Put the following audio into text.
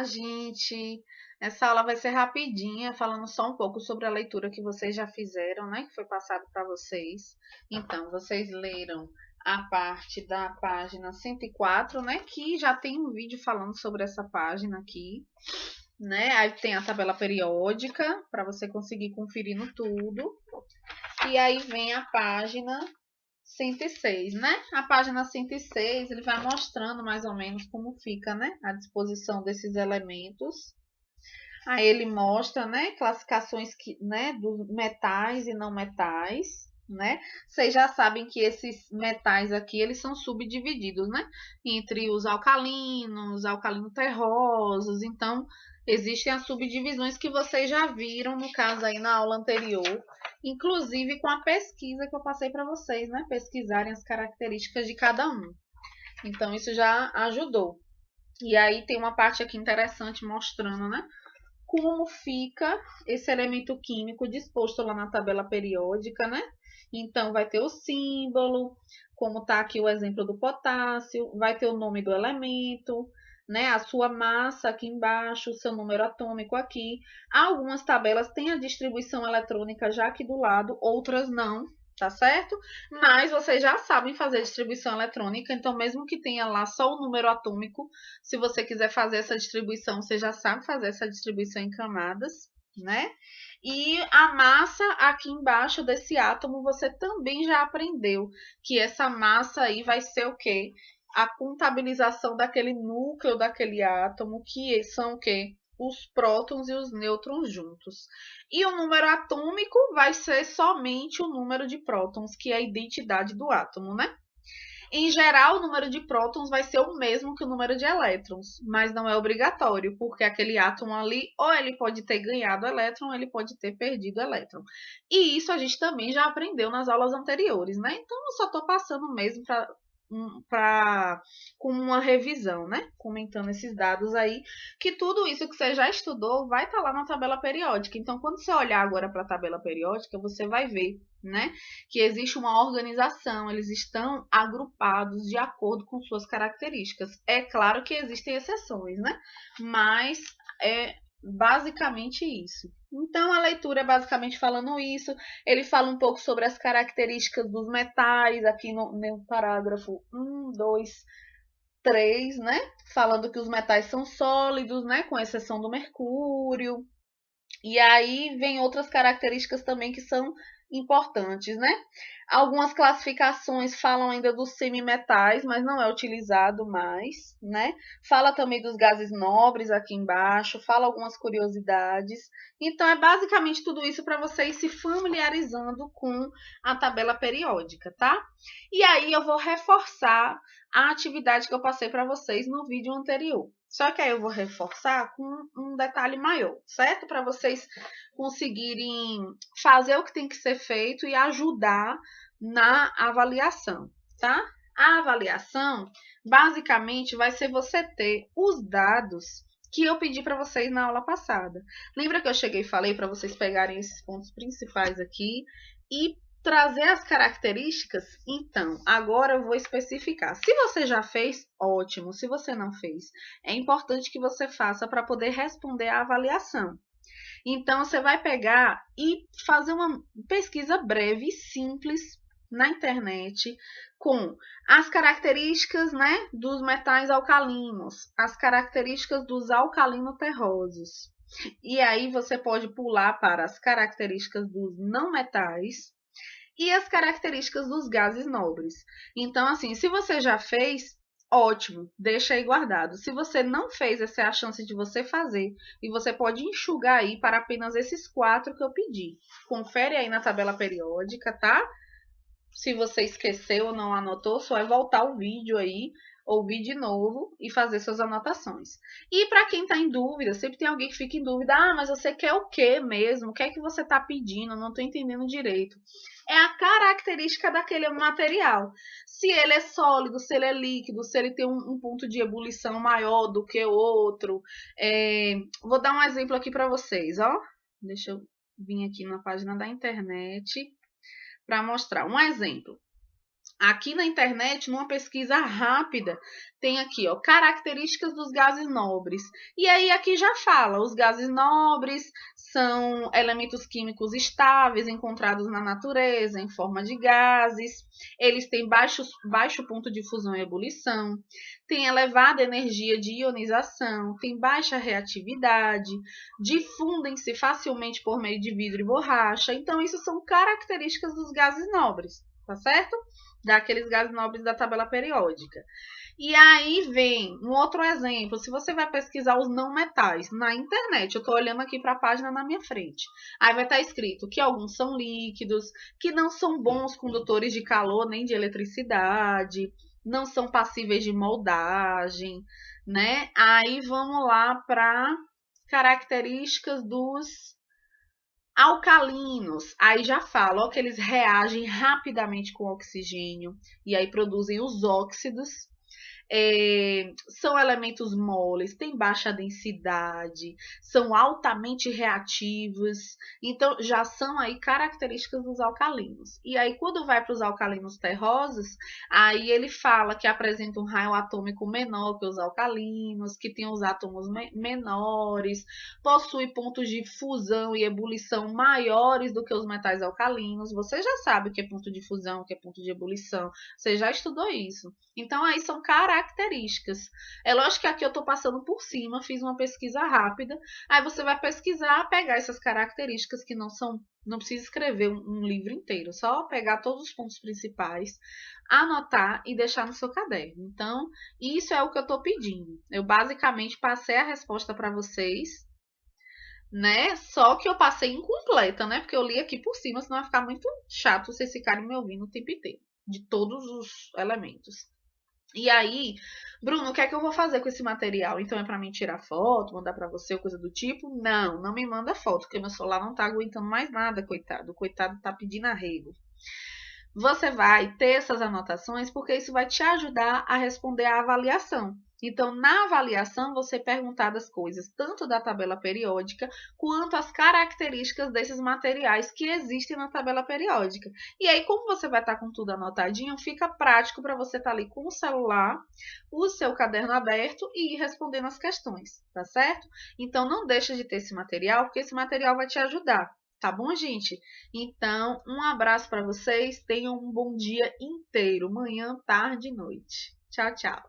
tá, gente? Essa aula vai ser rapidinha, falando só um pouco sobre a leitura que vocês já fizeram, né? Que foi passado para vocês. Então, vocês leram a parte da página 104, né? Que já tem um vídeo falando sobre essa página aqui, né? Aí tem a tabela periódica para você conseguir conferir no tudo. E aí vem a página 106, né? A página 106, ele vai mostrando mais ou menos como fica, né? A disposição desses elementos. Aí ele mostra, né, classificações né, dos metais e não metais, né? Vocês já sabem que esses metais aqui, eles são subdivididos, né? Entre os alcalinos, alcalino-terrosos. Então, existem as subdivisões que vocês já viram, no caso aí na aula anterior, inclusive com a pesquisa que eu passei para vocês, né? Pesquisarem as características de cada um. Então, isso já ajudou. E aí tem uma parte aqui interessante mostrando, né? Como fica esse elemento químico disposto lá na tabela periódica, né? Então, vai ter o símbolo, como está aqui o exemplo do potássio, vai ter o nome do elemento, né? A sua massa aqui embaixo, o seu número atômico aqui. Algumas tabelas têm a distribuição eletrônica já aqui do lado, outras não, tá certo? Mas vocês já sabem fazer distribuição eletrônica, então mesmo que tenha lá só o número atômico, se você quiser fazer essa distribuição, você já sabe fazer essa distribuição em camadas, né? E a massa aqui embaixo desse átomo, você também já aprendeu que essa massa aí vai ser o quê? A contabilização daquele núcleo daquele átomo, que são o quê? Os prótons e os nêutrons juntos. E o número atômico vai ser somente o número de prótons, que é a identidade do átomo, né? Em geral, o número de prótons vai ser o mesmo que o número de elétrons, mas não é obrigatório, porque aquele átomo ali, ou ele pode ter ganhado elétron, ou ele pode ter perdido elétron. E isso a gente também já aprendeu nas aulas anteriores, né? Então, eu só estou passando mesmo com uma revisão, né? Comentando esses dados aí, que tudo isso que você já estudou vai estar lá na tabela periódica. Então, quando você olhar agora para a tabela periódica, você vai ver, né, que existe uma organização, eles estão agrupados de acordo com suas características. É claro que existem exceções, né? Mas é basicamente isso. Então, a leitura é basicamente falando isso. Ele fala um pouco sobre as características dos metais, aqui no parágrafo 1, 2, 3, né? Falando que os metais são sólidos, né? Com exceção do mercúrio. E aí vem outras características também que são importantes, né? Algumas classificações falam ainda dos semimetais, mas não é utilizado mais, né? Fala também dos gases nobres aqui embaixo, fala algumas curiosidades. Então, é basicamente tudo isso para vocês se familiarizando com a tabela periódica, tá? E aí eu vou reforçar a atividade que eu passei para vocês no vídeo anterior. Só que aí eu vou reforçar com um detalhe maior, certo? Para vocês conseguirem fazer o que tem que ser feito e ajudar na avaliação, tá? A avaliação, basicamente, vai ser você ter os dados que eu pedi para vocês na aula passada. Lembra que eu cheguei e falei para vocês pegarem esses pontos principais aqui e trazer as características? Então, agora eu vou especificar. Se você já fez, ótimo. Se você não fez, é importante que você faça para poder responder à avaliação. Então, você vai pegar e fazer uma pesquisa breve e simples na internet com as características, né, dos metais alcalinos, as características dos alcalino-terrosos. E aí você pode pular para as características dos não metais e as características dos gases nobres. Então, assim, se você já fez, ótimo, deixa aí guardado. Se você não fez, essa é a chance de você fazer. E você pode enxugar aí para apenas esses 4 que eu pedi. Confere aí na tabela periódica, tá? Se você esqueceu ou não anotou, só é voltar o vídeo aí, ouvir de novo e fazer suas anotações. E para quem está em dúvida, sempre tem alguém que fica em dúvida, mas você quer o que mesmo? O que é que você está pedindo? Não estou entendendo direito. É a característica daquele material. Se ele é sólido, se ele é líquido, se ele tem um ponto de ebulição maior do que o outro. Vou dar um exemplo aqui para vocês, ó. Deixa eu vir aqui na página da internet para mostrar um exemplo. Aqui na internet, numa pesquisa rápida, tem aqui, ó, características dos gases nobres. E aí aqui já fala, os gases nobres são elementos químicos estáveis encontrados na natureza em forma de gases. Eles têm baixo ponto de fusão e ebulição, têm elevada energia de ionização, têm baixa reatividade, difundem-se facilmente por meio de vidro e borracha. Então, isso são características dos gases nobres, tá certo? Daqueles gases nobres da tabela periódica. E aí vem um outro exemplo. Se você vai pesquisar os não metais na internet, eu estou olhando aqui para a página na minha frente. Aí vai estar escrito que alguns são líquidos, que não são bons condutores de calor nem de eletricidade, não são passíveis de moldagem, né? Aí vamos lá para características dos alcalinos. Aí já falo, ó, que eles reagem rapidamente com o oxigênio e aí produzem os óxidos. São elementos moles, têm baixa densidade, são altamente reativos, então já são aí características dos alcalinos. E aí quando vai para os alcalinos terrosos, aí ele fala que apresenta um raio atômico menor que os alcalinos, que tem os átomos menores, possui pontos de fusão e ebulição maiores do que os metais alcalinos. Você já sabe o que é ponto de fusão, o que é ponto de ebulição, você já estudou isso. Então, aí são características. É lógico que aqui eu estou passando por cima, fiz uma pesquisa rápida. Aí você vai pesquisar, pegar essas características que não precisa escrever um livro inteiro, só pegar todos os pontos principais, anotar e deixar no seu caderno. Então, isso é o que eu estou pedindo. Eu basicamente passei a resposta para vocês, né? Só que eu passei incompleta, né? Porque eu li aqui por cima, senão vai ficar muito chato vocês ficarem me ouvindo o tempo inteiro, de todos os elementos. E aí, Bruno, o que é que eu vou fazer com esse material? Então é para mim tirar foto, mandar para você ou coisa do tipo? Não, não me manda foto, porque meu celular não tá aguentando mais nada, coitado. O coitado tá pedindo arrego. Você vai ter essas anotações porque isso vai te ajudar a responder à avaliação. Então, na avaliação, você perguntar das coisas, tanto da tabela periódica, quanto as características desses materiais que existem na tabela periódica. E aí, como você vai estar com tudo anotadinho, fica prático para você estar ali com o celular, o seu caderno aberto e ir respondendo as questões, tá certo? Então, não deixa de ter esse material, porque esse material vai te ajudar. Tá bom, gente? Então, um abraço para vocês. Tenham um bom dia inteiro, manhã, tarde e noite. Tchau, tchau.